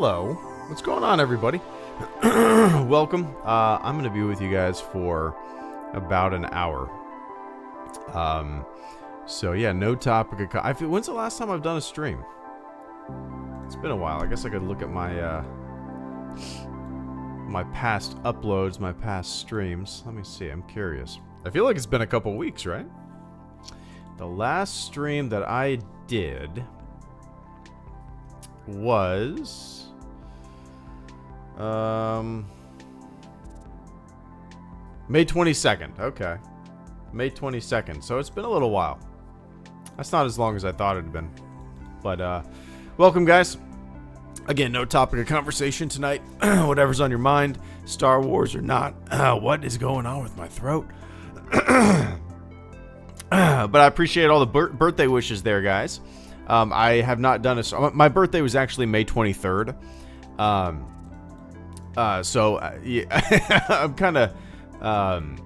hello. What's going on, everybody? Welcome. I'm going to be with you guys for about an hour. So yeah, no topic. When's the last time I've done a stream? It's been a while. I guess I could look at my my past uploads, my past streams. Let me see. I'm curious. I feel like it's been a couple weeks, right? The last stream that I did was May 22nd. Okay. May 22nd. So it's been a little while. That's not as long as I thought it'd been. But welcome, guys. Again, no topic of conversation tonight. Whatever's on your mind, Star Wars or not. What is going on with my throat? But I appreciate all the birthday wishes there, guys. I have not done my birthday was actually May 23rd. Yeah, I'm kind of,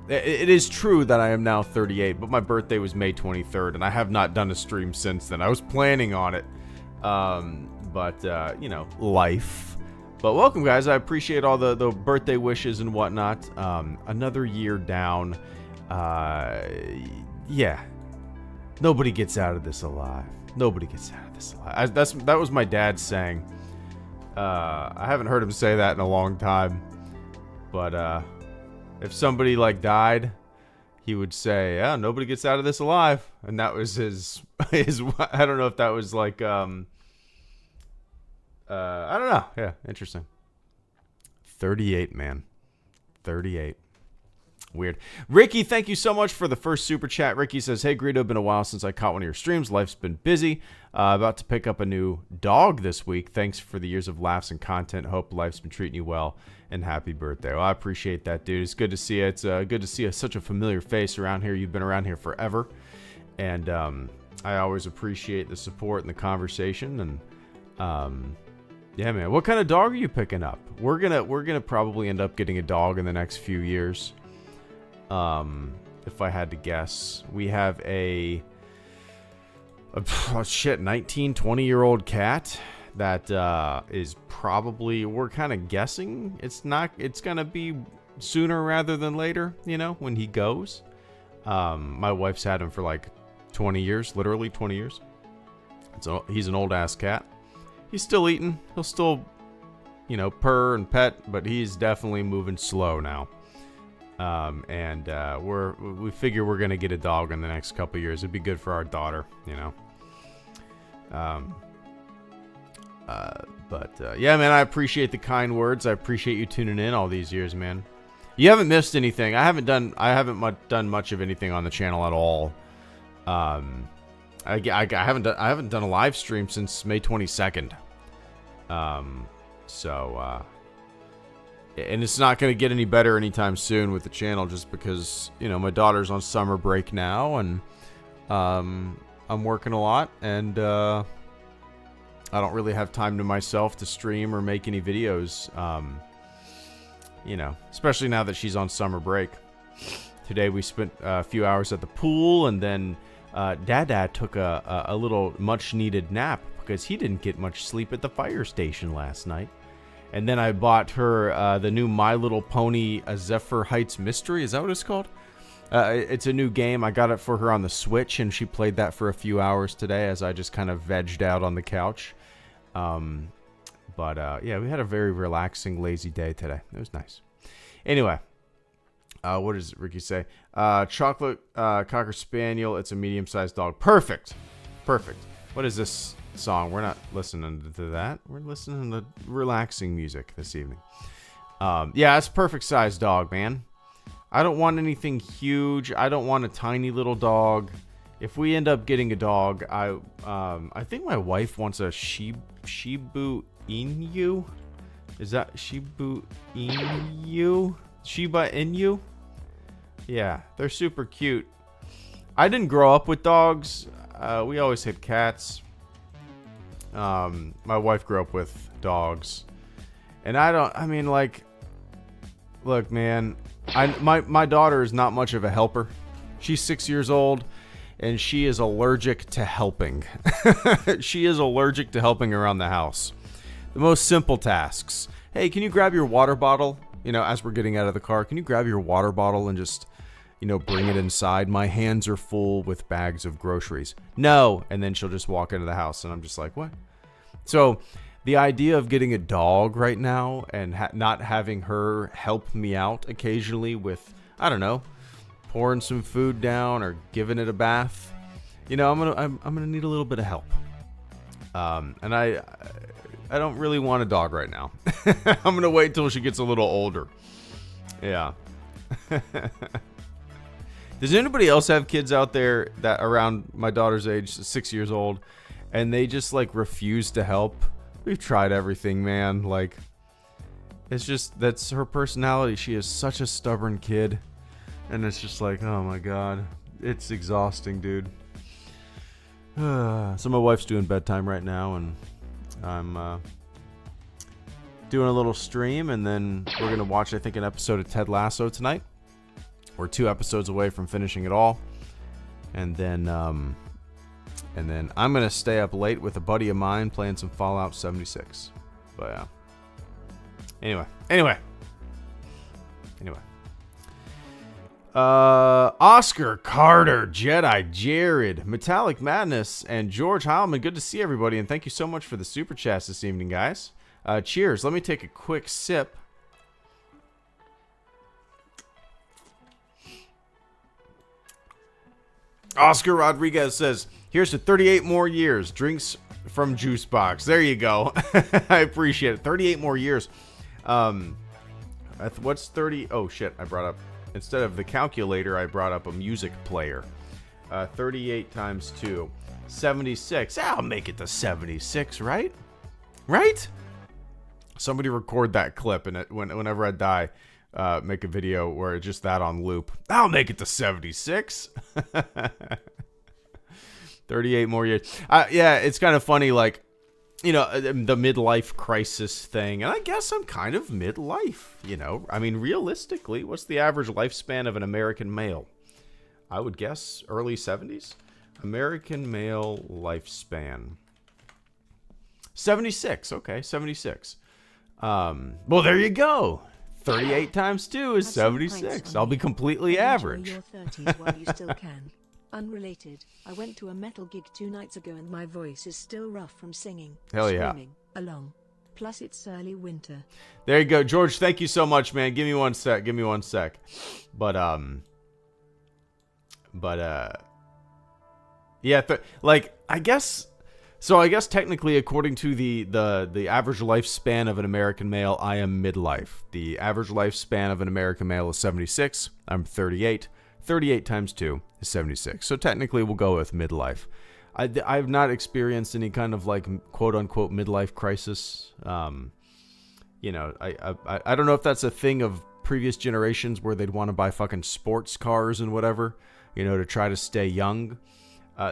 it is true that I am now 38, but my birthday was May 23rd, and I have not done a stream since then. I was planning on it, but you know, life. But welcome, guys. I appreciate all the birthday wishes and whatnot. Another year down. Yeah. Nobody gets out of this alive. Nobody gets out of this alive. That was my dad saying. I haven't heard him say that in a long time. But if somebody like died, he would say, "Yeah, nobody gets out of this alive." And that was his I don't know if that was like I don't know. Yeah, interesting. 38, man. 38. Weird. Ricky, thank you so much for the first super chat. Ricky says, "Hey, Greedo, been a while since I caught one of your streams. Life's been busy. About to pick up a new dog this week. Thanks for the years of laughs and content. Hope life's been treating you well. And happy birthday." Well, I appreciate that, dude. It's good to see you. It's good to see such a familiar face around here. You've been around here forever. And I always appreciate the support and the conversation. And yeah, man. What kind of dog are you picking up? We're gonna probably end up getting a dog in the next few years. If I had to guess, we have a 19, 20-year-old cat that is probably, we're kind of guessing it's gonna be sooner rather than later, you know, when he goes. My wife's had him for like 20 years, literally 20 years. So he's an old ass cat. He's still eating. He'll still, you know, purr and pet, but he's definitely moving slow now. We figure we're gonna get a dog in the next couple years. It'd be good for our daughter, you know. Yeah, man, I appreciate the kind words. I appreciate you tuning in all these years, man. You haven't missed anything. I haven't done much of anything on the channel at all. I haven't done a live stream since May 22nd. And it's not going to get any better anytime soon with the channel, just because, you know, my daughter's on summer break now, and I'm working a lot, and I don't really have time to myself to stream or make any videos, you know, especially now that she's on summer break. Today we spent a few hours at the pool, and then Dad took a little much-needed nap because he didn't get much sleep at the fire station last night. And then I bought her the new My Little Pony Zephyr Heights Mystery. Is that what it's called? It's a new game. I got it for her on the Switch, and she played that for a few hours today as I just kind of vegged out on the couch. Yeah, we had a very relaxing, lazy day today. It was nice. Anyway, what does Ricky say? Chocolate Cocker Spaniel. It's a medium-sized dog. Perfect. Perfect. What is this song? We're not listening to that. We're listening to relaxing music this evening. Yeah, it's a perfect sized dog, man. I don't want anything huge. I don't want a tiny little dog. If we end up getting a dog, I think my wife wants a Shiba Inu. Is that Shiba Inu? Shiba Inu? Yeah, they're super cute. I didn't grow up with dogs. We always had cats. My wife grew up with dogs, and look, man, my daughter is not much of a helper. She's 6 years old, and she is allergic to helping. She is allergic to helping around the house. The most simple tasks. Hey, can you grab your water bottle? You know, as we're getting out of the car, can you grab your water bottle and just, you know, bring it inside? My hands are full with bags of groceries. No. And then she'll just walk into the house and I'm just like, what? So the idea of getting a dog right now and not having her help me out occasionally with, I don't know, pouring some food down or giving it a bath, you know, I'm gonna need a little bit of help. And I don't really want a dog right now. I'm gonna wait till she gets a little older. Yeah. Does anybody else have kids out there that around my daughter's age, 6 years old, and they just like refuse to help? We've tried everything, man. Like, it's just, that's her personality. She is such a stubborn kid. And it's just like, oh my God, it's exhausting, dude. So my wife's doing bedtime right now, and I'm doing a little stream, and then we're gonna watch, I think, an episode of Ted Lasso tonight. We're 2 episodes away from finishing it all, and then I'm gonna stay up late with a buddy of mine playing some Fallout 76. But yeah. Anyway. Oscar, Carter, Jedi, Jared, Metallic Madness, and George Heilman. Good to see everybody, and thank you so much for the super chats this evening, guys. Cheers. Let me take a quick sip. Oscar Rodriguez says, here's to 38 more years. Drinks from Juice Box. There you go. I appreciate it. 38 more years. What's 30? Oh, shit. I brought up, instead of the calculator, I brought up a music player. 38 times 2. 76. I'll make it to 76, right? Right? Somebody record that clip, and whenever I die, make a video where it's just that on loop. I'll make it to 76. 38 more years. Yeah, it's kind of funny, like, you know, the midlife crisis thing. And I guess I'm kind of midlife, you know. I mean, realistically, what's the average lifespan of an American male? I would guess early 70s. American male lifespan. 76. Okay, 76. Well, there you go. 38 times 2 is 76. I'll be completely average. Enjoy your 30s while you still can. Unrelated, I went to a metal gig 2 nights ago and my voice is still rough from singing. Hell yeah. Screaming along. Plus it's early winter. There you go, George. Thank you so much, man. Give me one sec. But yeah, like, I guess technically, according to the average lifespan of an American male, I am midlife. The average lifespan of an American male is 76. I'm 38. 38 times 2 is 76. So technically, we'll go with midlife. I've not experienced any kind of, like, quote-unquote midlife crisis. You know, I don't know if that's a thing of previous generations where they'd want to buy fucking sports cars and whatever, you know, to try to stay young.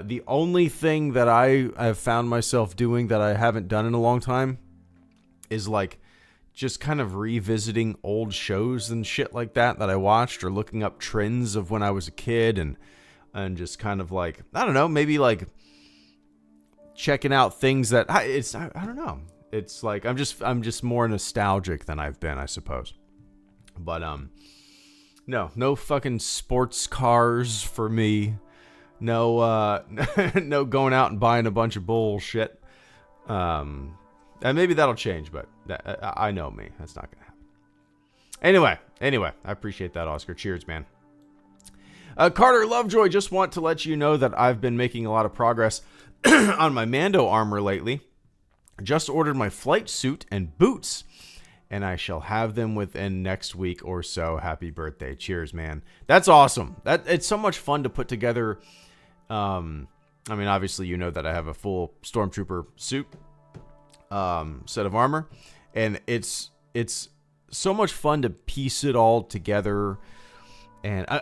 The only thing that I have found myself doing that I haven't done in a long time is, like, just kind of revisiting old shows and shit like that I watched, or looking up trends of when I was a kid, and just kind of, like, I don't know, maybe, like, checking out things that I don't know. It's like I'm just more nostalgic than I've been, I suppose. But no fucking sports cars for me. No no going out and buying a bunch of bullshit. And maybe that'll change, but I know me. That's not going to happen. Anyway, I appreciate that, Oscar. Cheers, man. Carter Lovejoy, just want to let you know that I've been making a lot of progress on my Mando armor lately. Just ordered my flight suit and boots, and I shall have them within next week or so. Happy birthday. Cheers, man. That's awesome. It's so much fun to put together. I mean, obviously, you know that I have a full Stormtrooper suit. Set of armor, and it's so much fun to piece it all together. And I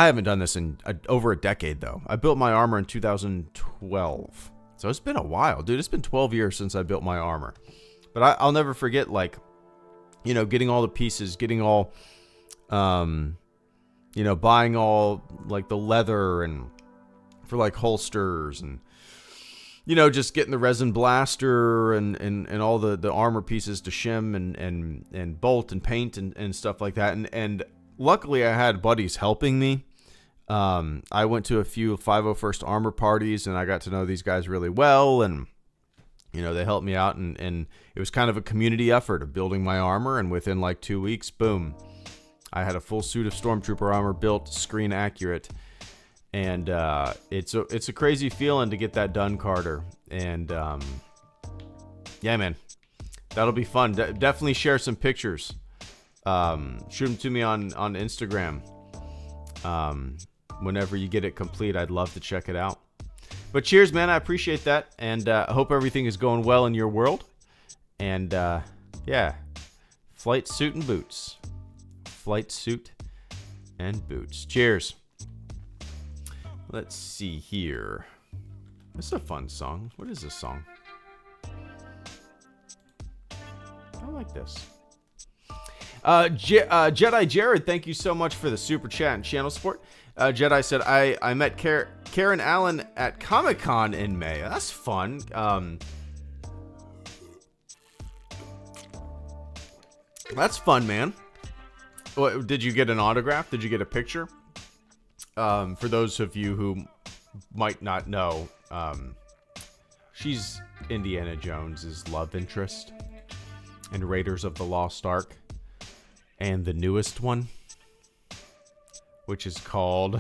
haven't done this in over a decade, though. I built my armor in 2012, so it's been a while, dude. It's been 12 years since I built my armor, but I'll never forget, like, you know, getting all the pieces, getting all, you know, buying all, like, the leather and for, like, holsters and just getting the resin blaster and all the armor pieces to shim and bolt and paint and stuff like that. And luckily I had buddies helping me. I went to a few 501st Armor parties, and I got to know these guys really well, and they helped me out, and it was kind of a community effort of building my armor, and within like 2 weeks, boom, I had a full suit of Stormtrooper armor built, screen accurate, and it's a crazy feeling to get that done, Carter, and yeah, man, that'll be fun. Definitely share some pictures. Shoot them to me on Instagram. Whenever you get it complete, I'd love to check it out. But cheers, man. I appreciate that. And I hope everything is going well in your world. And yeah, flight suit and boots. Flight suit and boots. Cheers. Let's see here. This is a fun song. What is this song? I like this. Jedi Jared, thank you so much for the super chat and channel support. Jedi said, I met Karen Allen at Comic-Con in May. That's fun. That's fun, man. What, did you get an autograph? Did you get a picture? For those of you who might not know, she's Indiana Jones's love interest in Raiders of the Lost Ark. And the newest one, which is called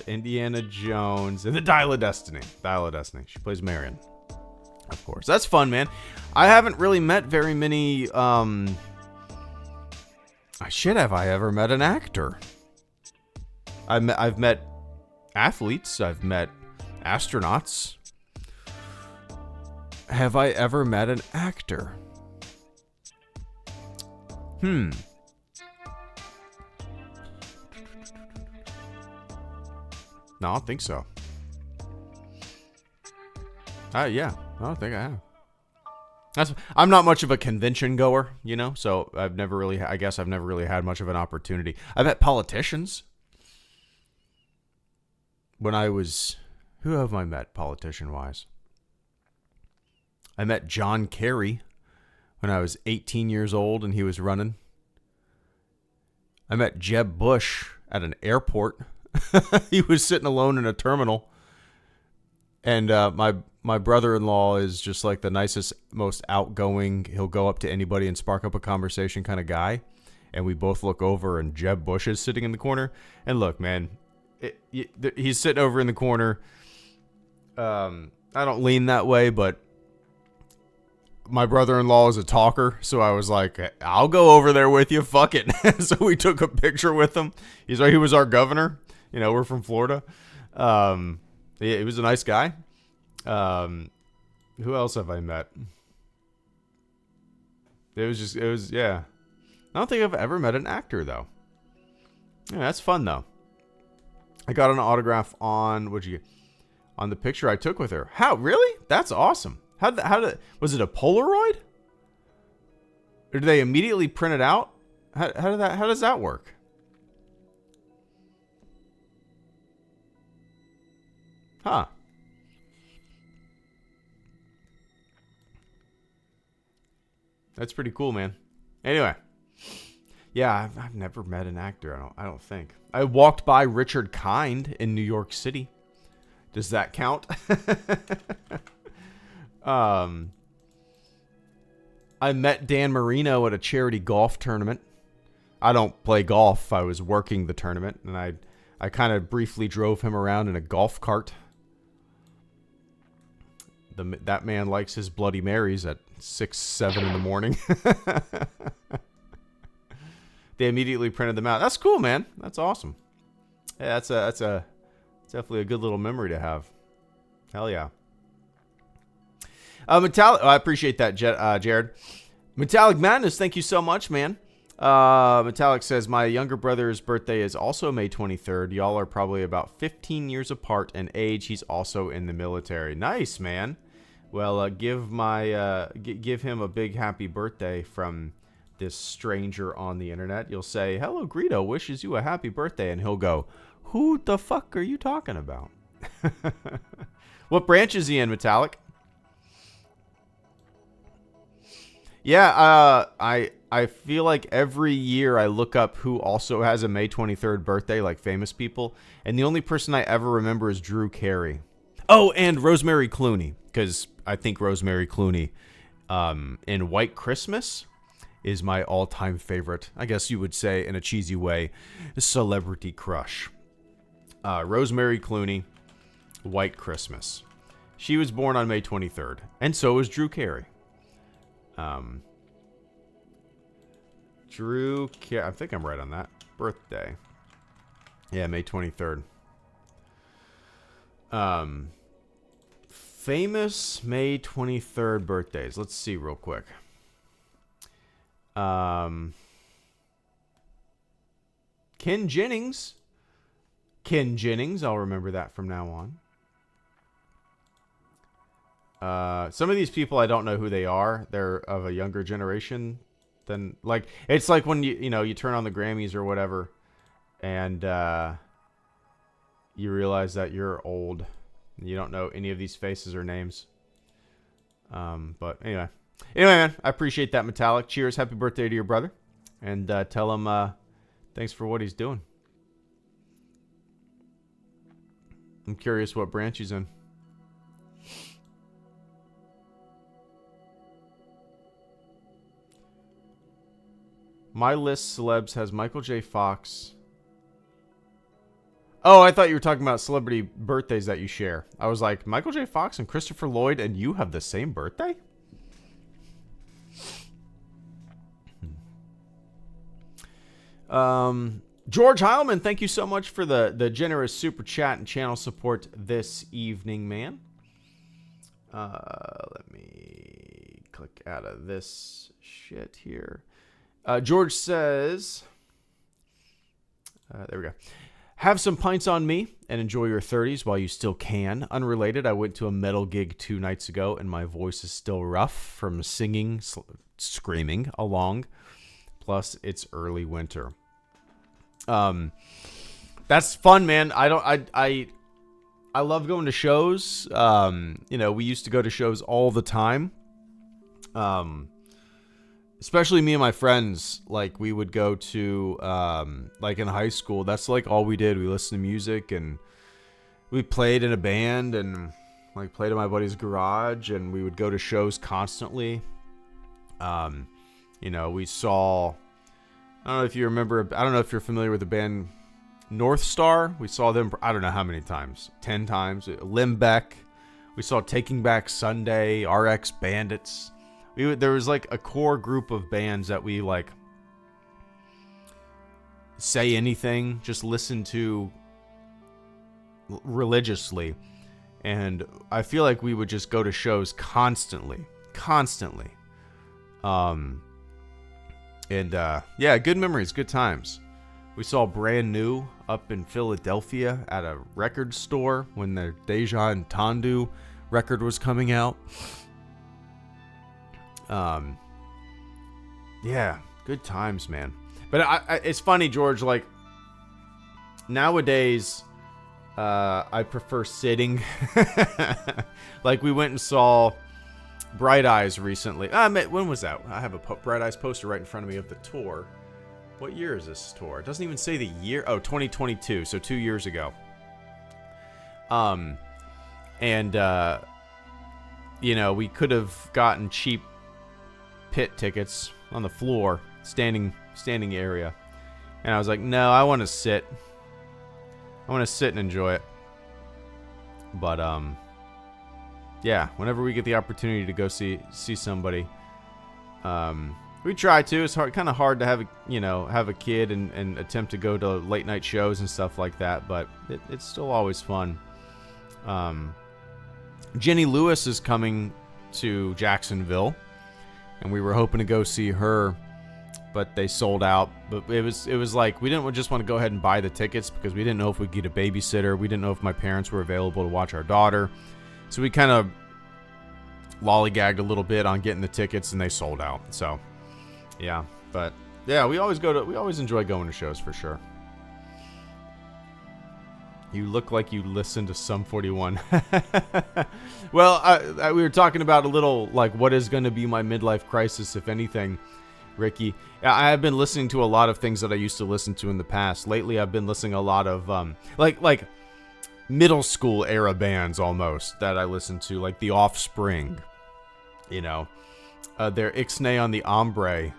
Indiana Jones and the Dial of Destiny. Dial of Destiny. She plays Marion, of course. That's fun, man. I haven't really met very many. Have I ever met an actor? I've met athletes. I've met astronauts. Have I ever met an actor? No, I don't think so. Yeah, I don't think I have. I'm not much of a convention goer, so I've never really had much of an opportunity. I've met politicians. Who have I met politician-wise? I met John Kerry when I was 18 years old and he was running. I met Jeb Bush at an airport. He was sitting alone in a terminal. And my brother-in-law is just like the nicest, most outgoing. He'll go up to anybody and spark up a conversation kind of guy. And we both look over and Jeb Bush is sitting in the corner. And look, man, he's sitting over in the corner. I don't lean that way, but my brother-in-law is a talker, so I was like, I'll go over there with you, fuck it. So we took a picture with him. He was our governor. We're from Florida. He was a nice guy. Who else have I met? Yeah. I don't think I've ever met an actor, though. Yeah, that's fun, though. I got an autograph on the picture I took with her. How? Really? That's awesome. Was it a Polaroid? Or did they immediately print it out? How does that work? Huh. That's pretty cool, man. Anyway. Yeah, I've never met an actor, I don't think. I walked by Richard Kind in New York City. Does that count? I met Dan Marino at a charity golf tournament. I don't play golf. I was working the tournament, and I kind of briefly drove him around in a golf cart. That man likes his Bloody Marys at 6, 7 in the morning. They immediately printed them out. That's cool, man. That's awesome. Yeah, that's definitely a good little memory to have. Hell yeah. I appreciate that, Jared. Metallic Madness, thank you so much, man. Metallic says, my younger brother's birthday is also May 23rd. Y'all are probably about 15 years apart in age. He's also in the military. Nice, man. Well, give him a big happy birthday from this stranger on the internet. You'll say, HelloGreedo wishes you a happy birthday. And he'll go, who the fuck are you talking about? What branch is he in, Metallic? Yeah, I feel like every year I look up who also has a May 23rd birthday, like famous people. And the only person I ever remember is Drew Carey. Oh, and Rosemary Clooney. Because I think Rosemary Clooney in White Christmas is my all-time favorite, I guess you would say in a cheesy way, celebrity crush. Rosemary Clooney, White Christmas. She was born on May 23rd, and so was Drew Carey. Drew Carey, I think I'm right on that. Birthday. Yeah, May 23rd. Famous May 23rd birthdays. Let's see real quick. Ken Jennings. Ken Jennings. I'll remember that from now on. Some of these people, I don't know who they are. They're of a younger generation than, like, it's like when you turn on the Grammys or whatever, and you realize that you're old. You don't know any of these faces or names. But anyway, man, I appreciate that, Metallic. Cheers, happy birthday to your brother, and tell him thanks for what he's doing. I'm curious what branch he's in. My list celebs has Michael J. Fox. Oh, I thought you were talking about celebrity birthdays that you share. I was like, Michael J. Fox and Christopher Lloyd, and you have the same birthday? George Heilman, thank you so much for the generous super chat and channel support this evening, man. Let me click out of this shit here. George says, there we go. Have some pints on me and enjoy your 30s while you still can. Unrelated, I went to a metal gig 2 nights ago and my voice is still rough from singing, screaming along. Plus, it's early winter. That's fun, man. I love going to shows. We used to go to shows all the time. Especially me and my friends, like we would go to, like in high school, that's like all we did. We listened to music and we played in a band and like played in my buddy's garage, and we would go to shows constantly. We saw, I don't know if you remember, I don't know if you're familiar with the band North Star. We saw them, I don't know how many times, 10 times. Limbeck. We saw Taking Back Sunday, RX Bandits. There was like a core group of bands that we like say anything, just listen to religiously. And I feel like we would just go to shows constantly. Yeah, good memories, good times. We saw Brand New up in Philadelphia at a record store when the Deja and Tandu record was coming out. Yeah, good times, man. But it's funny, George, like nowadays, I prefer sitting. Like we went and saw Bright Eyes recently. When was that? I have a Bright Eyes poster right in front of me of the tour. What year is this tour? It doesn't even say the year. Oh, 2022. So 2 years ago. We could have gotten cheap pit tickets on the floor, standing area, and I was like, no, I want to sit and enjoy it. But yeah, whenever we get the opportunity to go see somebody, we try to. It's kind of hard to have a kid and attempt to go to late night shows and stuff like that, but it's still always fun. Jenny Lewis is coming to Jacksonville, and we were hoping to go see her, but they sold out. But it was like we didn't just want to go ahead and buy the tickets because we didn't know if we'd get a babysitter. We didn't know if my parents were available to watch our daughter. So we kind of lollygagged a little bit on getting the tickets, and they sold out. So Yeah, but yeah, we always enjoy going to shows for sure. You look like you listen to Sum 41. Well, we were talking about a little, like, what is going to be my midlife crisis, if anything, Ricky. I have been listening to a lot of things that I used to listen to in the past. Lately, I've been listening a lot of, like middle school era bands almost that I listen to, like The Offspring, you know, their Ixnay on the Ombre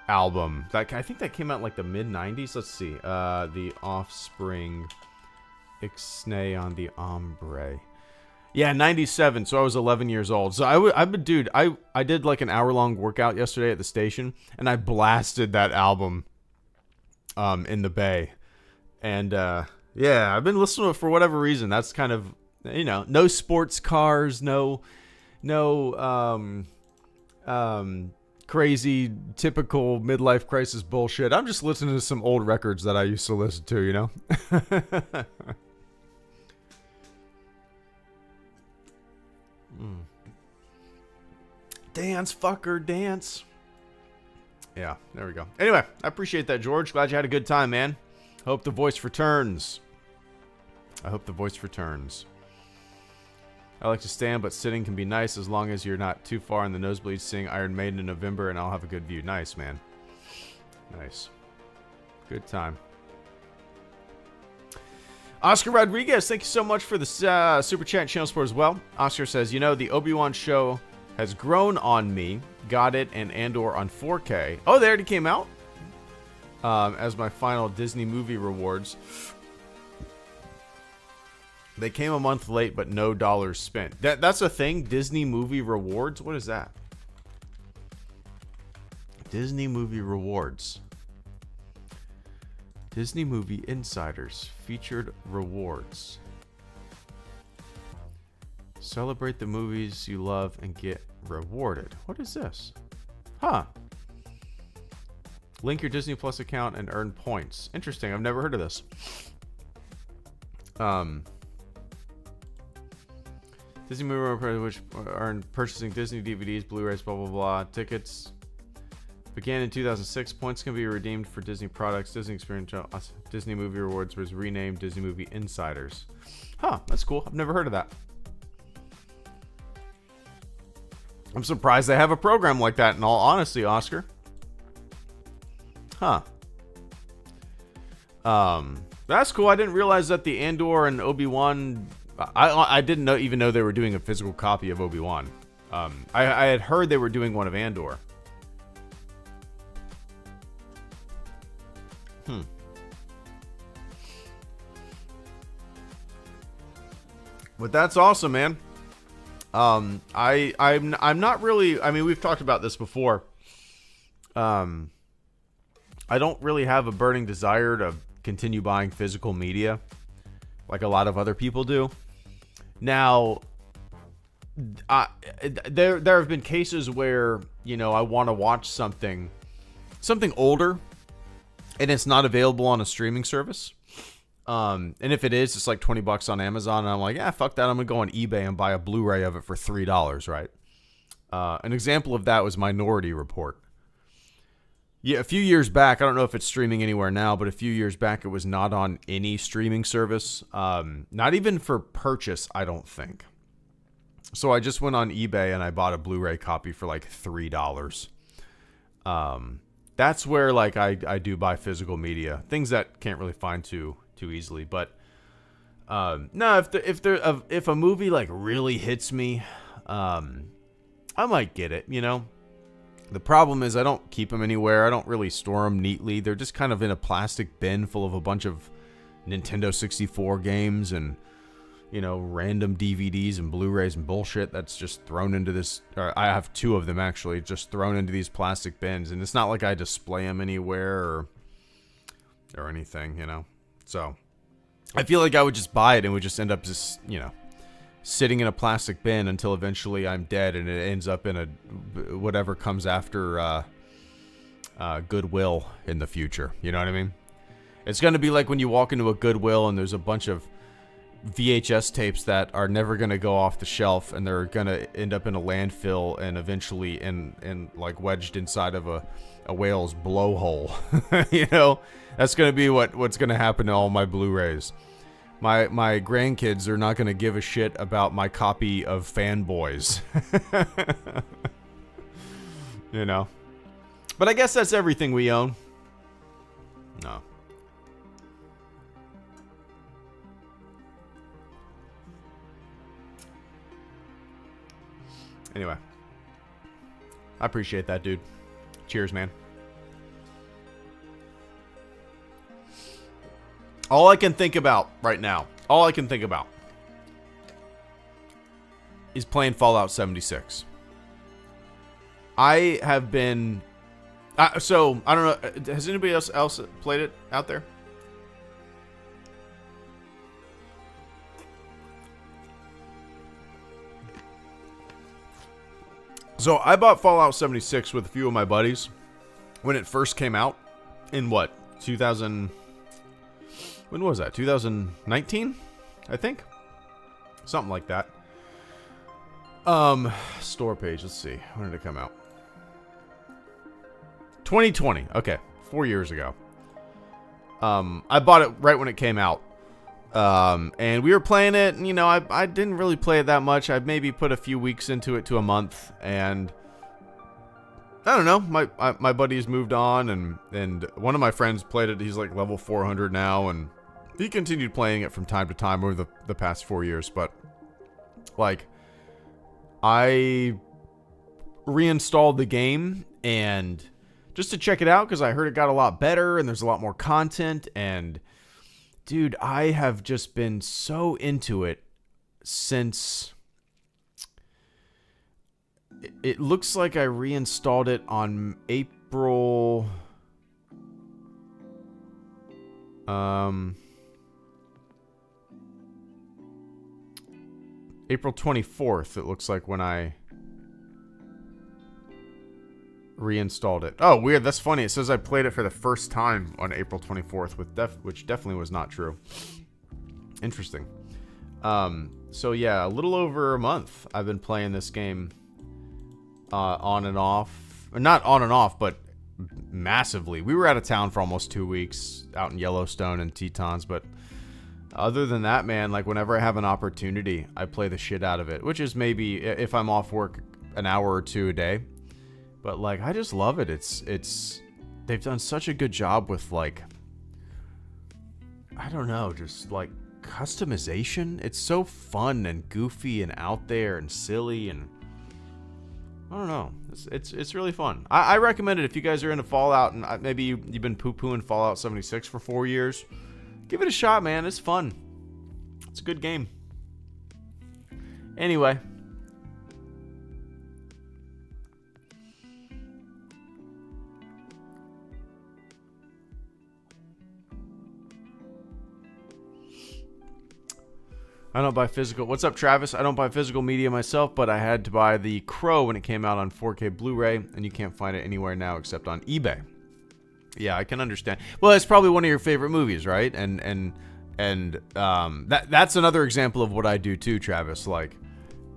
album. I think that came out like the mid-90s. Let's see. The Offspring... Ixnay on the Ombre. Yeah, 97. So I was 11 years old. So I did like an hour-long workout yesterday at the station, and I blasted that album in the Bay. And yeah, I've been listening to it for whatever reason. That's kind of, no sports cars, no crazy typical midlife crisis bullshit. I'm just listening to some old records that I used to listen to, Dance, fucker, dance. Yeah, there we go. Anyway, I appreciate that, George. Glad you had a good time, man. Hope the voice returns. I hope the voice returns. I like to stand, but sitting can be nice as long as you're not too far in the nosebleeds. Seeing Iron Maiden in November, and I'll have a good view. Nice, man. Nice. Good time. Oscar Rodriguez, thank you so much for the Super Chat channel support as well. Oscar says, the Obi-Wan show has grown on me. Got it and Andor on 4K. Oh, they already came out? As my final Disney movie rewards. They came a month late, but no dollars spent. That's a thing? Disney movie rewards? What is that? Disney movie rewards. Disney Movie Insiders featured rewards. Celebrate the movies you love and get rewarded. What is this? Huh. Link your Disney Plus account and earn points. Interesting. I've never heard of this. Disney Movie Rewards, which earn purchasing Disney DVDs, Blu-rays, blah, blah, blah. Tickets. Began in 2006. Points can be redeemed for Disney products. Disney Experience Disney Movie Rewards was renamed Disney Movie Insiders. Huh, that's cool. I've never heard of that. I'm surprised they have a program like that, in all honesty, Oscar. Huh. That's cool. I didn't realize that the Andor and Obi-Wan... I didn't even know they were doing a physical copy of Obi-Wan. I had heard they were doing one of Andor. But that's awesome, man. I'm not really. I mean, we've talked about this before. I don't really have a burning desire to continue buying physical media, like a lot of other people do. Now, there have been cases where I want to watch something older, and it's not available on a streaming service. And if it is, it's like $20 on Amazon. And I'm like, yeah, fuck that. I'm going to go on eBay and buy a Blu-ray of it for $3, right? An example of that was Minority Report. Yeah, a few years back, I don't know if it's streaming anywhere now, but a few years back, it was not on any streaming service. Not even for purchase, I don't think. So I just went on eBay and I bought a Blu-ray copy for like $3. That's where like I do buy physical media. Things that can't really find too easily, but no, if a movie like really hits me, I might get it. The problem is I don't keep them anywhere. I don't really store them neatly. They're just kind of in a plastic bin full of a bunch of Nintendo 64 games and random DVDs and Blu-rays and bullshit that's just thrown into this. Or I have two of them actually, just thrown into these plastic bins, and it's not like I display them anywhere or anything, So, I feel like I would just buy it and would just end up just, sitting in a plastic bin until eventually I'm dead and it ends up in a whatever comes after Goodwill in the future. You know what I mean? It's going to be like when you walk into a Goodwill and there's a bunch of VHS tapes that are never going to go off the shelf, and they're going to end up in a landfill and eventually in like wedged inside of a whale's blowhole. You know, that's going to be what's going to happen to all my Blu-rays. My grandkids are not going to give a shit about my copy of Fanboys. You know. But I guess that's everything we own. No. Anyway. I appreciate that, dude. Cheers, man. All I can think about right now, is playing Fallout 76. I have been... so, I don't know. Has anybody else played it out there? So, I bought Fallout 76 with a few of my buddies when it first came out in what? 2000... When was that? 2019? I think? Something like that. Store page. Let's see. When did it come out? 2020. Okay. 4 years ago. I bought it right when it came out. And we were playing it, and, you know, I didn't really play it that much. I maybe put a few weeks into it to a month, and I don't know. My buddies moved on, and one of my friends played it. He's like level 400 now, and he continued playing it from time to time over the past 4 years. But like, I reinstalled the game and just to check it out because I heard it got a lot better and there's a lot more content. And dude, I have just been so into it since it looks like I reinstalled it on April 24th, it looks like, when I reinstalled it. Oh, weird. That's funny. It says I played it for the first time on April 24th, which definitely was not true. Interesting. So yeah, a little over a month I've been playing this game on and off. Not on and off, but massively. We were out of town for almost 2 weeks out in Yellowstone and Tetons, but other than that, man, like whenever I have an opportunity, I play the shit out of it, which is maybe if I'm off work an hour or two a day. But like, I just love it. It's they've done such a good job with, like, I don't know, just like customization. It's so fun and goofy and out there and silly, and I don't know. It's really fun. I recommend it if you guys are into Fallout and maybe you've been poo-pooing Fallout 76 for 4 years. Give it a shot, man. It's fun. It's a good game. Anyway. I don't buy physical. What's up, Travis? I don't buy physical media myself, but I had to buy The Crow when it came out on 4K Blu-ray, and you can't find it anywhere now except on eBay. Yeah, I can understand. Well, it's probably one of your favorite movies, right? And that's another example of what I do too, Travis. Like,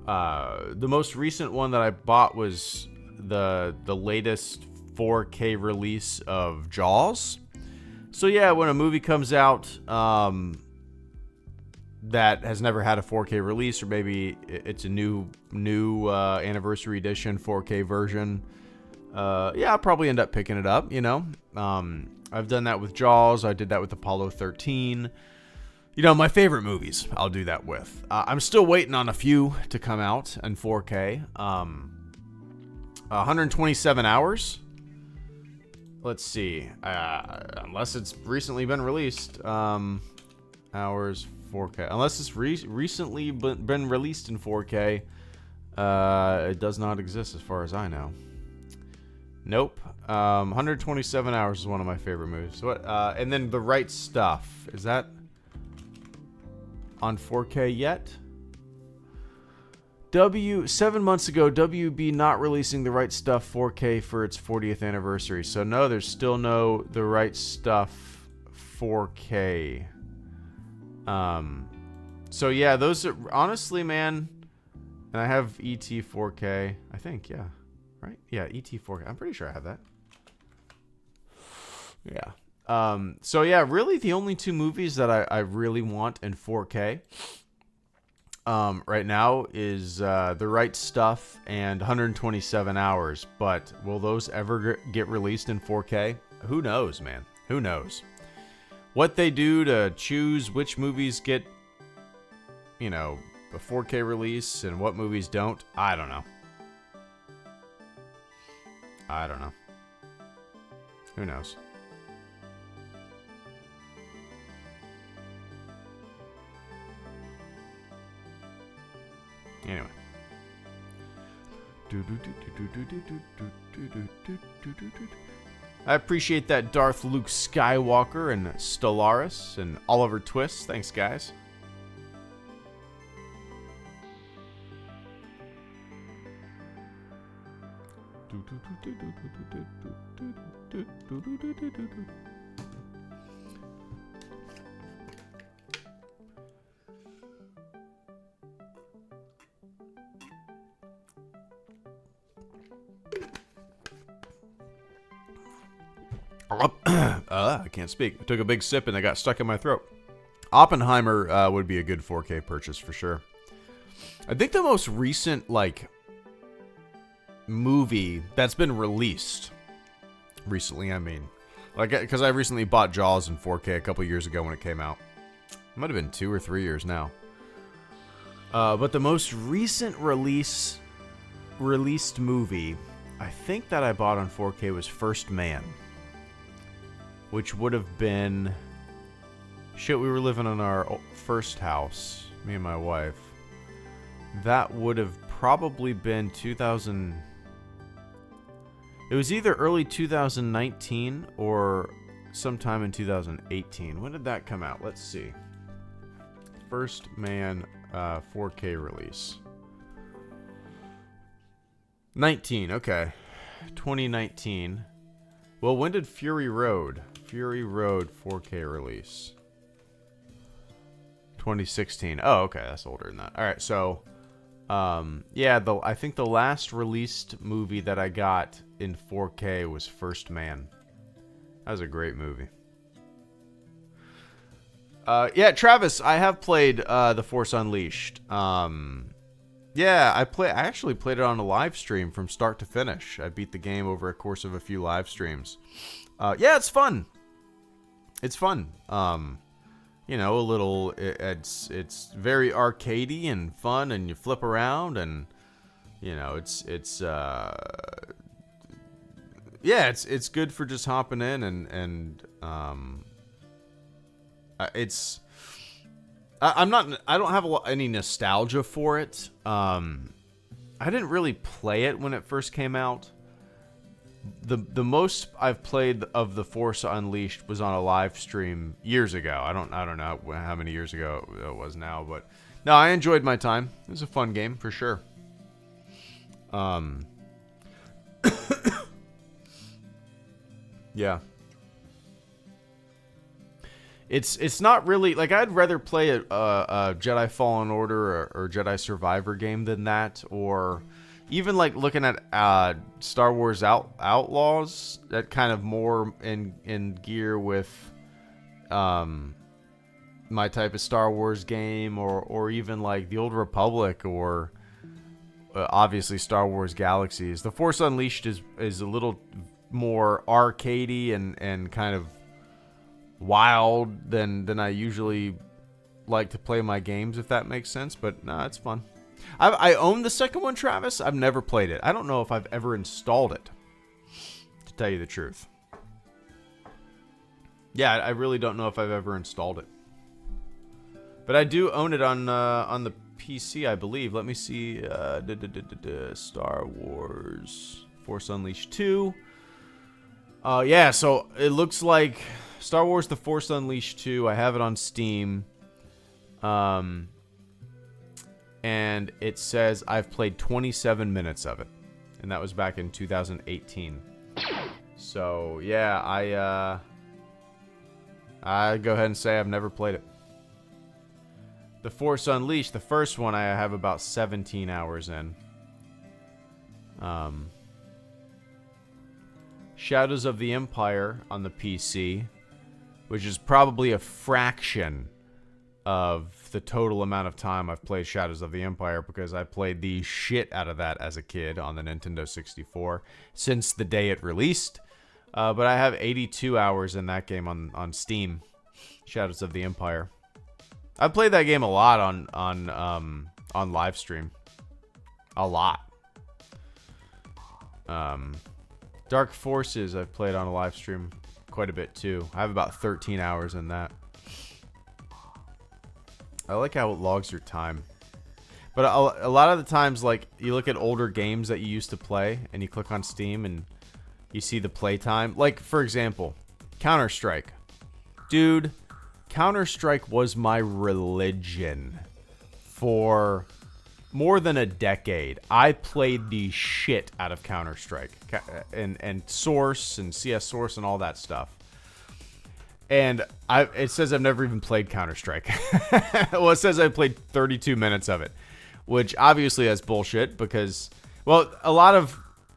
the most recent one that I bought was the latest 4K release of Jaws. So yeah, when a movie comes out that has never had a 4K release, or maybe it's a new anniversary edition 4K version, yeah, I'll probably end up picking it up, you know. I've done that with Jaws. I did that with Apollo 13. You know, my favorite movies I'll do that with. I'm still waiting on a few to come out in 4K. 127 hours. Let's see. Unless it's recently been released. Hours 4K. Unless it's recently been released in 4K. It does not exist as far as I know. Nope. 127 hours is one of my favorite movies. What? And then The Right Stuff. Is that on 4K yet? 7 months ago, WB not releasing The Right Stuff 4K for its 40th anniversary. So no, there's still no The So yeah, those are honestly, man. And I have ET 4K. I think, yeah. Right? Yeah, ET 4K. I'm pretty sure I have that. Yeah. So yeah, really the only two movies that I really want in 4K right now is The Right Stuff and 127 Hours. But will those ever get released in 4K? Who knows, man? Who knows? What they do to choose which movies get, you know, a 4K release and what movies don't, I don't know. I don't know. Who knows? Anyway. I appreciate that, Darth Luke Skywalker and Stellaris and Oliver Twist. Thanks, guys. I can't speak. I took a big sip and it got stuck in my throat. Oppenheimer would be a good 4K purchase for sure. I think the most recent, like, movie that's been released recently, I mean, like, because I recently bought Jaws in 4K a couple years ago when it came out. It might have been 2 or 3 years now. But the most recent released movie, I think that I bought on 4K was First Man, which would have been, shit, we were living in our first house, me and my wife. That would have probably been 2000. It was either early 2019 or sometime in 2018. When did that come out? Let's see. First Man 4K release. 19, okay. 2019. Well, when did Fury Road 4K release? 2016. Oh, okay, that's older than that. All right, so yeah, I think the last released movie that I got in 4K was First Man. That was a great movie. Yeah, Travis, I have played The Force Unleashed. Yeah, I actually played it on a live stream from start to finish. I beat the game over a course of a few live streams. Yeah, it's fun. It's fun. You know, a little. It's very arcadey and fun, and you flip around, and you know, yeah, it's good for just hopping in and it's. I don't have any nostalgia for it. I didn't really play it when it first came out. The most I've played of The Force Unleashed was on a live stream years ago. I don't know how many years ago it was now, but no, I enjoyed my time. It was a fun game for sure. Yeah. It's not really like I'd rather play a Jedi Fallen Order or Jedi Survivor game than that, or even like looking at Star Wars Outlaws, that kind of more in gear with my type of Star Wars game, or even like the Old Republic, or obviously Star Wars Galaxies. The Force Unleashed is a little more arcadey and kind of wild than I usually like to play my games, if that makes sense. But no, it's fun. I own the second one, Travis. I've never played it. I don't know if I've ever installed it, to tell you the truth. Yeah, I really don't know if I've ever installed it. But I do own it on the PC, I believe. Let me see. Star Wars Force Unleashed 2. Yeah, so it looks like Star Wars The Force Unleashed 2. I have it on Steam. And it says I've played 27 minutes of it. And that was back in 2018. So, yeah, I go ahead and say I've never played it. The Force Unleashed, the first one, I have about 17 hours in. Shadows of the Empire on the PC, which is probably a fraction of the total amount of time I've played Shadows of the Empire, because I played the shit out of that as a kid on the Nintendo 64 since the day it released. But I have 82 hours in that game on Steam, Shadows of the Empire. I played that game a lot on live stream. A lot. Dark Forces I've played on a live stream quite a bit too. I have about 13 hours in that. I like how it logs your time. But a lot of the times, like, you look at older games that you used to play, and you click on Steam, and you see the playtime. Like, for example, Counter-Strike. Dude, Counter-Strike was my religion for more than a decade. I played the shit out of Counter-Strike. And Source, and CS Source, and all that stuff. And it says I've never even played Counter-Strike. Well, it says I played 32 minutes of it, which obviously that's bullshit because, well,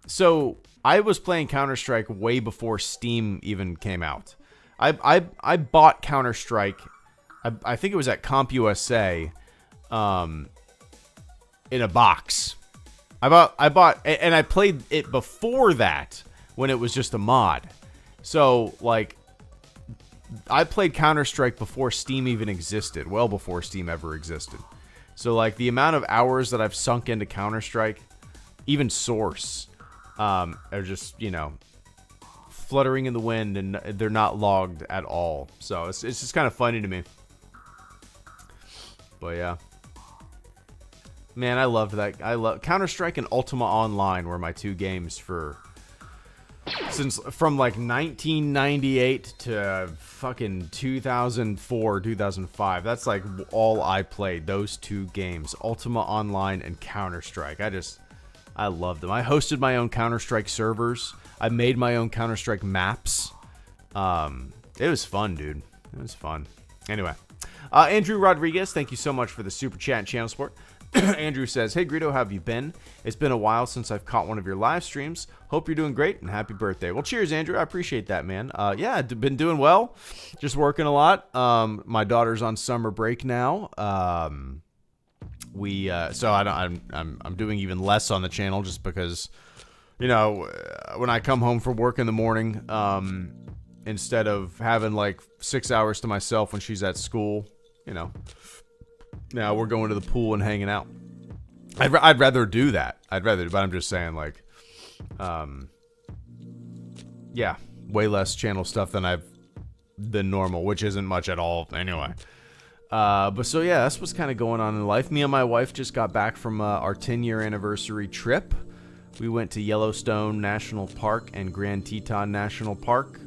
so I was playing Counter-Strike way before Steam even came out. I bought Counter-Strike, I think it was at CompUSA, in a box. I bought, and I played it before that when it was just a mod. So, like, I played Counter-Strike before Steam even existed, well before Steam ever existed. So, like, the amount of hours that I've sunk into Counter-Strike, even Source, are just, you know, fluttering in the wind, and they're not logged at all. So, it's just kind of funny to me. But, yeah. Man, I loved that. I love Counter-Strike and Ultima Online were my two games from like 1998 to fucking 2004, 2005. That's like all I played, those two games, Ultima Online and Counter-Strike. I loved them. I hosted my own Counter-Strike servers. I made my own Counter-Strike maps. It was fun, dude. It was fun. Anyway, Andrew Rodriguez, thank you so much for the super chat and channel support. Andrew says, "Hey Greedo, how have you been? It's been a while since I've caught one of your live streams. Hope you're doing great and happy birthday." Well, cheers, Andrew. I appreciate that, man. Yeah, I've been doing well. Just working a lot. My daughter's on summer break now. So I'm doing even less on the channel just because, you know, when I come home from work in the morning, instead of having like 6 hours to myself when she's at school, you know. Now we're going to the pool and hanging out. I'd rather do that. But I'm just saying, like, yeah, way less channel stuff than normal, which isn't much at all anyway. But so yeah, that's what's kind of going on in life. Me and my wife just got back from our 10-year anniversary trip. We went to Yellowstone National Park and Grand Teton National Park.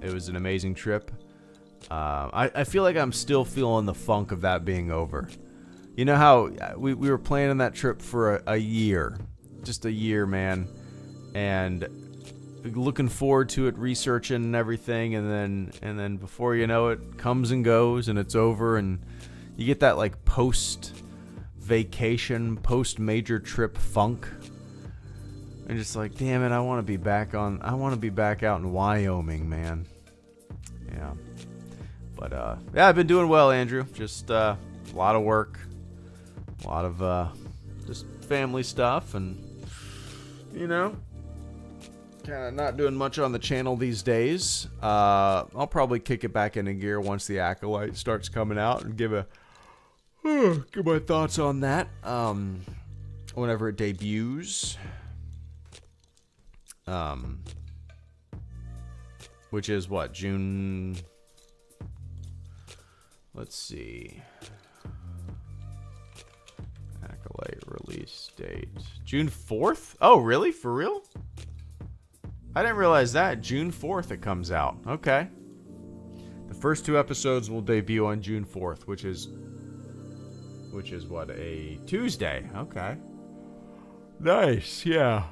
It was an amazing trip. I feel like I'm still feeling the funk of that being over. You know how we were planning that trip for a year. Just a year, man. And looking forward to it, researching and everything, and then before you know it, comes and goes and it's over, and you get that like post-vacation, post-major trip funk. And just like, damn it, I want to be back out in Wyoming, man. Yeah. But, yeah, I've been doing well, Andrew. Just a lot of work. A lot of just family stuff. And, you know, kind of not doing much on the channel these days. I'll probably kick it back into gear once the Acolyte starts coming out and give my thoughts on that whenever it debuts. Which is what, June... Let's see. Acolyte release date. June 4th? Oh, really? For real? I didn't realize that. June 4th it comes out. Okay. The first 2 episodes will debut on June 4th, which is what, a Tuesday. Okay. Nice, yeah.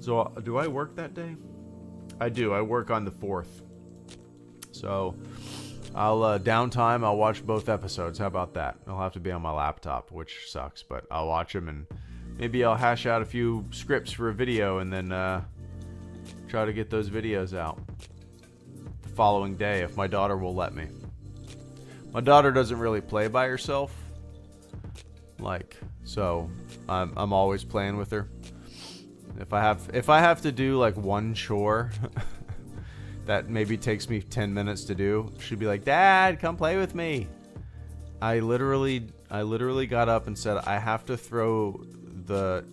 So, do I work that day? I do. I work on the 4th. So, I'll downtime. I'll watch both episodes. How about that? I'll have to be on my laptop, which sucks, but I'll watch them and maybe I'll hash out a few scripts for a video and then try to get those videos out the following day if my daughter will let me. My daughter doesn't really play by herself, so I'm always playing with her. If I have to do like one chore that maybe takes me 10 minutes to do, she'd be like, "Dad, come play with me." I literally got up and said, I have to throw the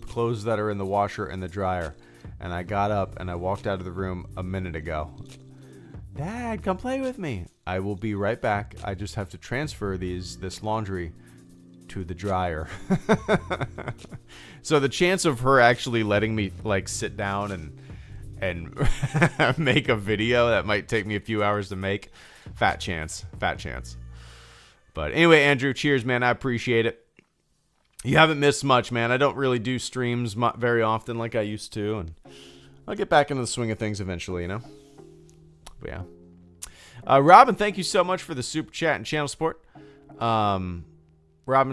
clothes that are in the washer in the dryer. And I got up and I walked out of the room a minute ago. "Dad, come play with me." "I will be right back. I just have to transfer this laundry to the dryer." So the chance of her actually letting me like sit down and make a video that might take me a few hours to make, fat chance. But anyway, Andrew, cheers, man. I appreciate it. You haven't missed much, man. I don't really do streams very often like I used to, and I'll get back into the swing of things eventually, you know? But yeah. Robin, thank you so much for the super chat and channel support. Robin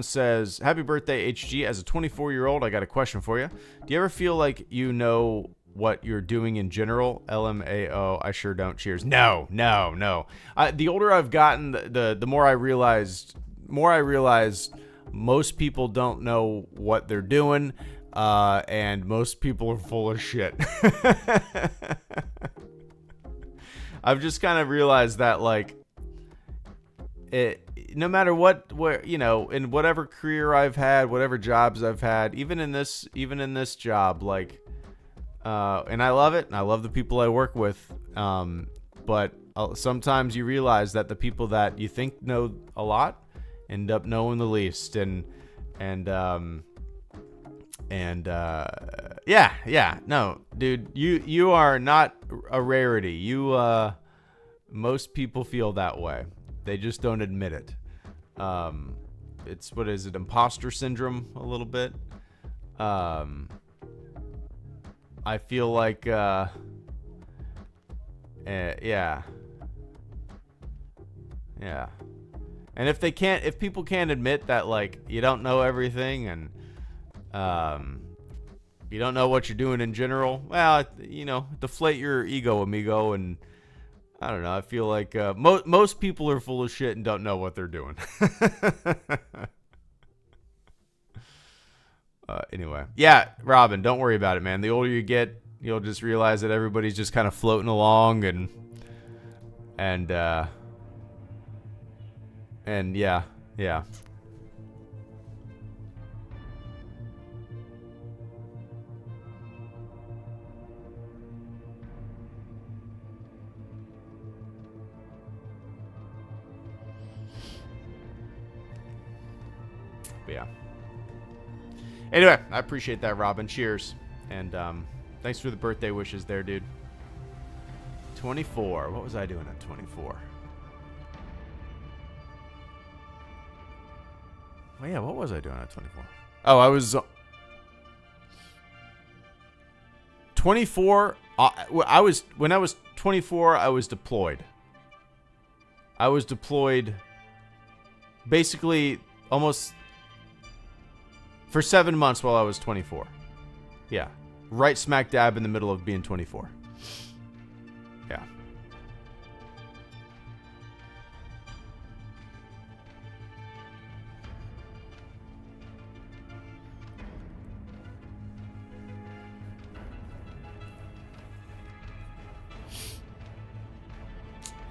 says, "Happy birthday, HG. As a 24-year-old, I got a question for you. Do you ever feel like you know what you're doing in general?" LMAO, I sure don't. Cheers. No. The older I've gotten, the more I realized most people don't know what they're doing, and most people are full of shit. I've just kind of realized that, like, no matter where, you know, in whatever career I've had, whatever jobs I've had, even in this job, like, and I love it, and I love the people I work with, but sometimes you realize that the people that you think know a lot end up knowing the least, no, dude, you are not a rarity. Most people feel that way. They just don't admit it. It's, what is it, imposter syndrome a little bit. I feel like, yeah. And if people can't admit that, like, you don't know everything and, you don't know what you're doing in general, well, you know, deflate your ego, amigo, and I don't know. I feel like most people are full of shit and don't know what they're doing. Anyway, yeah, Robin, don't worry about it, man. The older you get, you'll just realize that everybody's just kind of floating along, and yeah. But yeah. Anyway, I appreciate that, Robin. Cheers. And thanks for the birthday wishes there, dude. 24. What was I doing at 24? Oh, yeah, what was I doing at 24? Oh, I was 24. When I was 24, I was deployed. I was deployed basically almost for 7 months while I was 24. Yeah. Right smack dab in the middle of being 24. Yeah.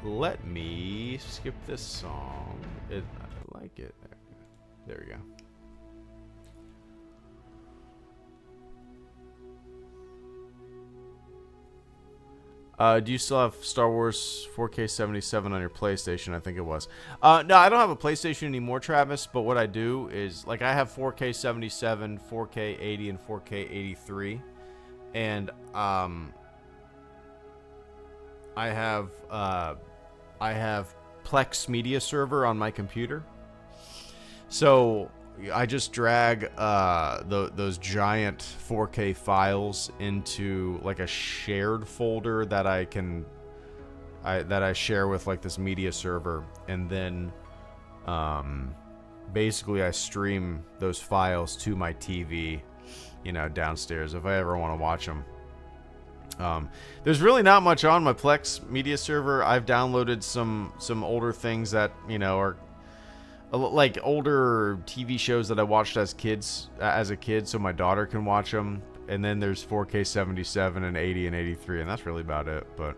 Let me skip this song. I like it. There we go. Do you still have Star Wars 4K 77 on your PlayStation? I think it was. No, I don't have a PlayStation anymore, Travis, but what I do is, like, I have 4K 77, 4K 80, and 4K 83. And I have Plex Media Server on my computer. So I just drag those giant 4K files into like a shared folder that I can that I share with like this media server, and then basically I stream those files to my TV, you know, downstairs if I ever want to watch them. There's really not much on my Plex media server. I've downloaded some older things that, you know, are like older TV shows that I watched as a kid, so my daughter can watch them. And then there's 4K 77 and 80 and 83, and that's really about it. But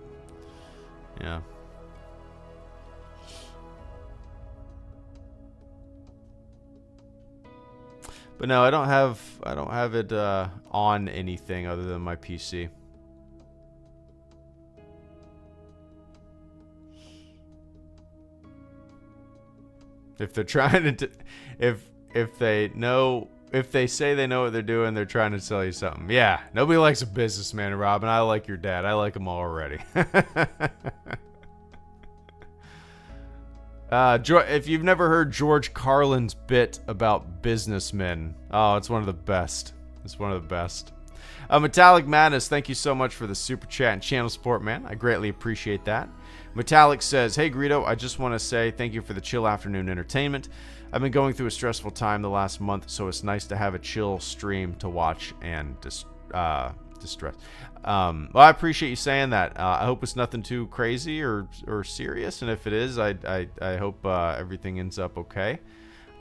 yeah. But no, I don't have it on anything other than my PC. If they're trying to, if they say they know what they're doing, they're trying to sell you something. Yeah, nobody likes a businessman, Robin. I like your dad. I like him already. If you've never heard George Carlin's bit about businessmen, oh, it's one of the best. It's one of the best. Metallic Madness, thank you so much for the super chat and channel support, man. I greatly appreciate that. Metallic says, hey, Greedo, I just want to say thank you for the chill afternoon entertainment. I've been going through a stressful time the last month, so it's nice to have a chill stream to watch and distress. Well, I appreciate you saying that. I hope it's nothing too crazy or serious, and if it is, I hope everything ends up okay.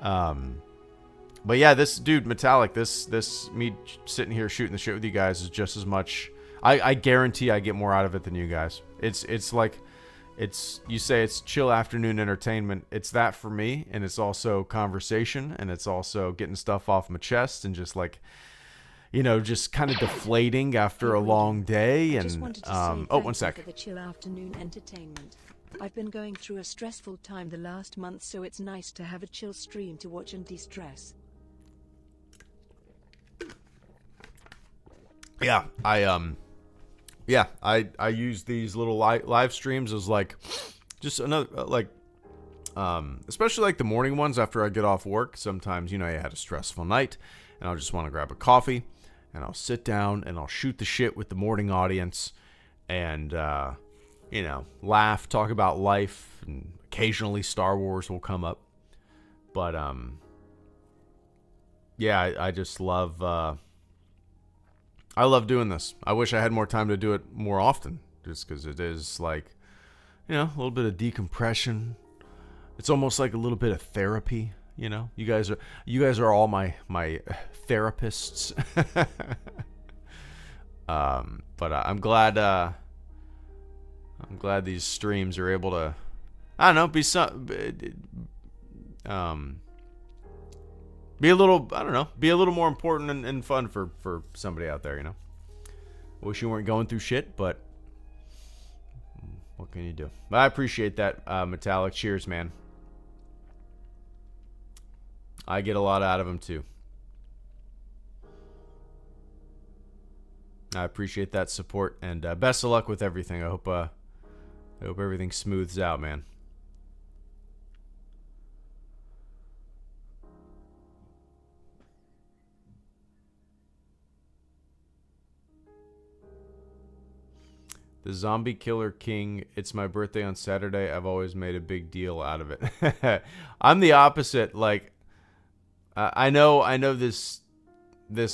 But yeah, this dude, Metallic, this me sitting here shooting the shit with you guys is just as much. I guarantee I get more out of it than you guys. It's like, you say it's chill afternoon entertainment. It's that for me, and it's also conversation, and it's also getting stuff off my chest and just like, you know, just kind of deflating after a long day. And one sec. For the chill afternoon entertainment. I've been going through a stressful time the last month, so it's nice to have a chill stream to watch and de-stress. Yeah, I use these little live streams as like just another especially like the morning ones after I get off work. Sometimes, you know, I had a stressful night and I'll just want to grab a coffee and I'll sit down and I'll shoot the shit with the morning audience and you know, laugh, talk about life, and occasionally Star Wars will come up. But yeah, I just love I love doing this. I wish I had more time to do it more often, just because it is like, you know, a little bit of decompression. It's almost like a little bit of therapy. You know, you guys are all my therapists. But I'm glad these streams are able to, I don't know, be a little more important and fun for somebody out there, you know. Wish you weren't going through shit, but what can you do? I appreciate that, Metallic. Cheers, man. I get a lot out of them too. I appreciate that support, and best of luck with everything. I hope everything smooths out, man. The Zombie Killer King, it's my birthday on Saturday. I've always made a big deal out of it. I'm the opposite. Like, I know this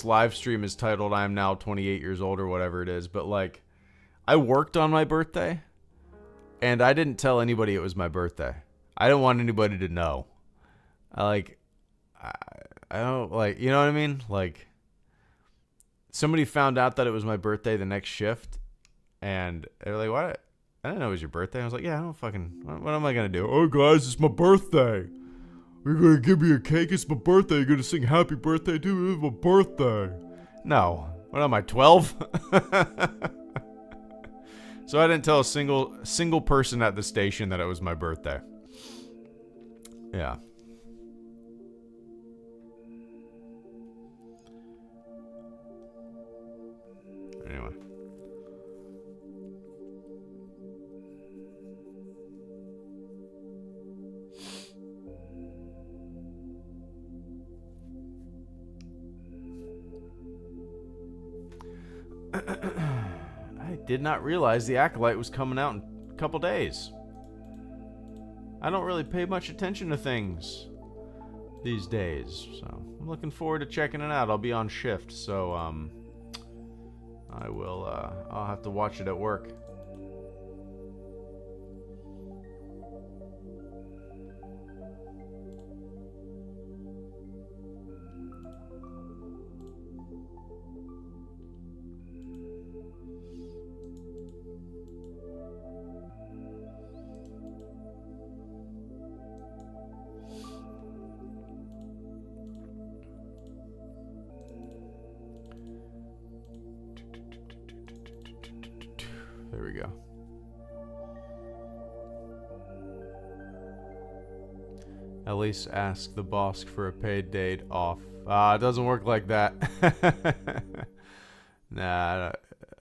live stream is titled I'm now 28 years old or whatever it is, but like, I worked on my birthday and I didn't tell anybody it was my birthday. I didn't want anybody to know. I don't, like, you know what I mean? Like, somebody found out that it was my birthday the next shift. And they're like, what? I didn't know it was your birthday. I was like, yeah, I don't fucking, what am I going to do? Oh, guys, it's my birthday. You're going to give me a cake? It's my birthday. You're going to sing happy birthday to me? It's my birthday. No. What am I, 12? So I didn't tell a single person at the station that it was my birthday. Yeah. Anyway. I did not realize the Acolyte was coming out in couple days. I don't really pay much attention to things these days, so I'm looking forward to checking it out. I'll be on shift, so I'll have to watch it at work. There we go. At least ask the boss for a paid day off. It doesn't work like that. Nah,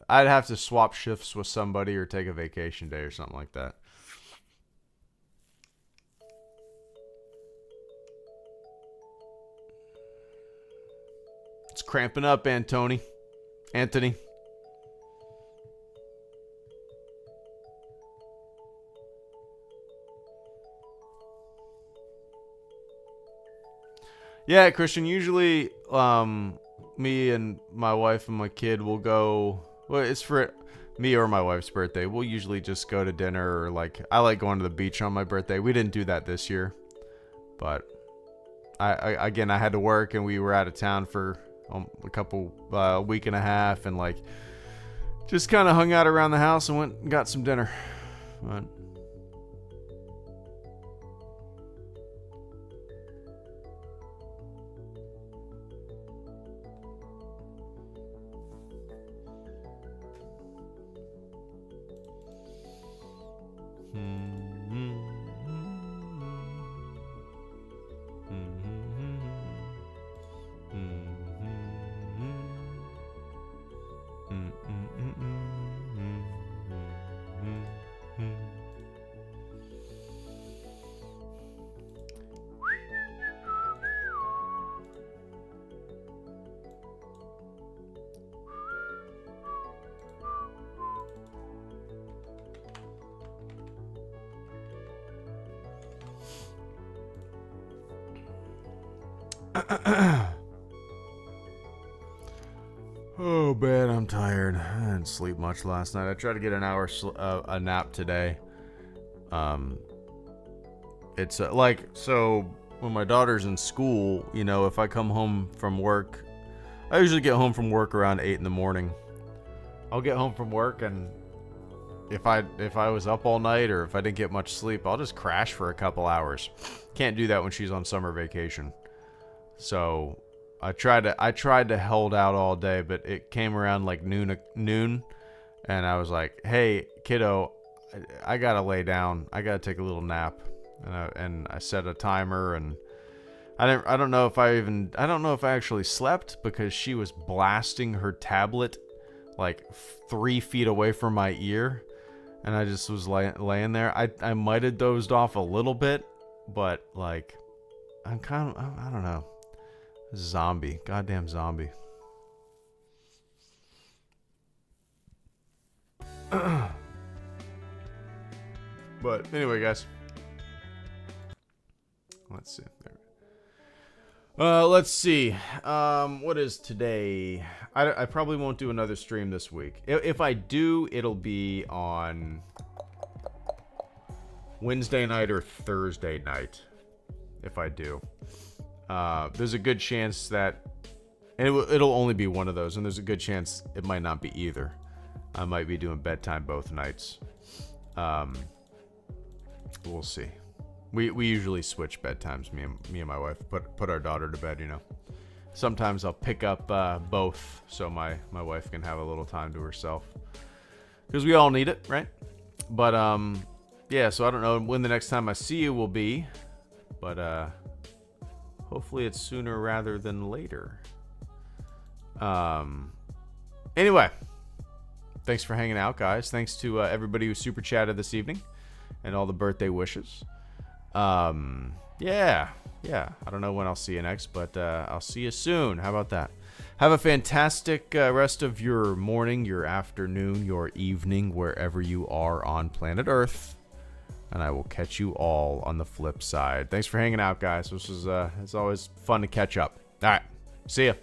I'd have to swap shifts with somebody or take a vacation day or something like that. It's cramping up, Anthony. Yeah, Christian, usually me and my wife and my kid will go, well, it's for me or my wife's birthday. We'll usually just go to dinner, or like, I like going to the beach on my birthday. We didn't do that this year, but I had to work and we were out of town for a week and a half, and like just kind of hung out around the house and went and got some dinner. But oh man, I'm tired. I didn't sleep much last night. I tried to get an hour a nap today. It's so when my daughter's in school, you know, if I come home from work, I usually get home from work around 8 in the morning. I'll get home from work, and if I was up all night or if I didn't get much sleep, I'll just crash for a couple hours. Can't do that when she's on summer vacation. So I tried to hold out all day, but it came around like noon, and I was like, "Hey, kiddo, I gotta lay down. I gotta take a little nap." And I set a timer, and I don't know if I actually slept, because she was blasting her tablet like 3 feet away from my ear, and I just was laying there. I might have dozed off a little bit, but like I don't know. Zombie. Goddamn zombie. But anyway, guys. Let's see. Let's see. What is today? I probably won't do another stream this week. If I do, it'll be on Wednesday night or Thursday night. If I do. There's a good chance that, and it'll only be one of those, and there's a good chance it might not be either. I might be doing bedtime both nights. We'll see. We usually switch bedtimes. Me and my wife put our daughter to bed. You know, sometimes I'll pick up both, so my wife can have a little time to herself, because we all need it, right? But yeah. So I don't know when the next time I see you will be, but hopefully it's sooner rather than later. Anyway, thanks for hanging out, guys. Thanks to everybody who super chatted this evening and all the birthday wishes. Yeah. I don't know when I'll see you next, but I'll see you soon. How about that? Have a fantastic rest of your morning, your afternoon, your evening, wherever you are on planet Earth. And I will catch you all on the flip side. Thanks for hanging out, guys. This was, it's always fun to catch up. All right. See ya.